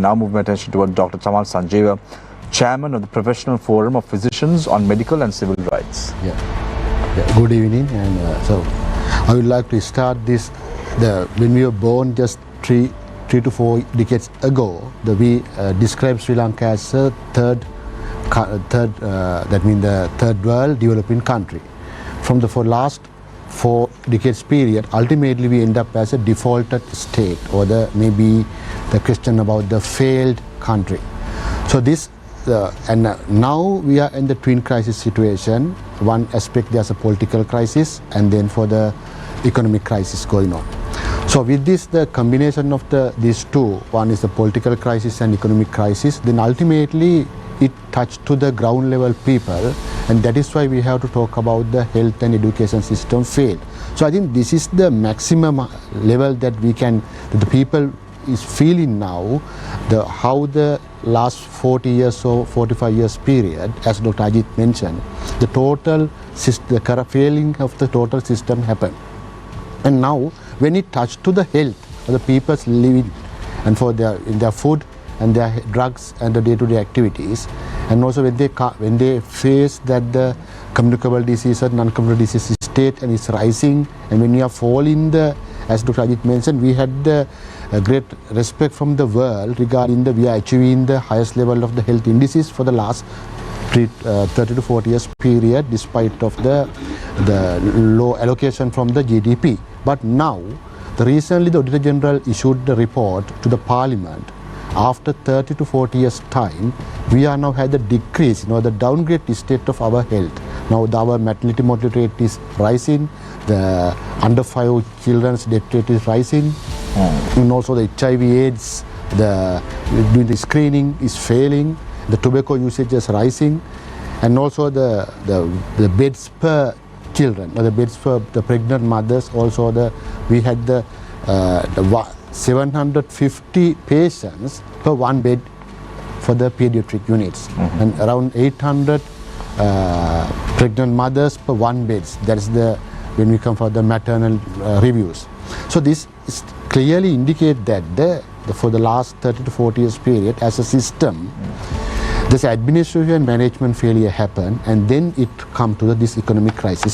now move my attention toward Dr. Tamal Sanjeeva, Chairman of the Professional Forum of Physicians on Medical and Civil Rights. Good evening, and so I would like to start this. When we were born just three to 4 decades ago, we described Sri Lanka as a that means the third world developing country. From the last 4 decades period, ultimately we end up as a defaulted state, or maybe the question about the failed country. So this and now we are in the twin crisis situation. One aspect, there's a political crisis, and then for the economic crisis going on. So with this, the combination of these two, one is the political crisis and economic crisis, then ultimately it touched to the ground level people, and that is why we have to talk about the health and education system failed. So I think this is the maximum level that the people is feeling now, how the last 40 years or 45 years period, as Dr. Ajit mentioned, the failing of the total system happened. And now when it touched to the health of the people's living and for in their food and their drugs and the day-to-day activities, and also when they face that the communicable disease or non-communicable disease state and it's rising, and when we are falling as Dr. Ajit mentioned, we had the great respect from the world regarding we are achieving the highest level of the health indices for the last 30 to 40 years period, despite of the low allocation from the GDP. But now, recently the Auditor General issued the report to the Parliament. After 30 to 40 years time, we are now had the decrease, the downgrade state of our health. Now our maternity mortality rate is rising, the under 5 children's death rate is rising, and also the HIV/AIDS, doing the screening is failing, the tobacco usage is rising, and also the beds per children, or the beds for the pregnant mothers. Also we had the 750 patients per one bed for the pediatric units, and around 800 pregnant mothers per one beds. That's when we come for the maternal reviews. So this is clearly indicate that for the last 30 to 40 years period, as a system, this administration and management failure happened, and then it come to this economic crisis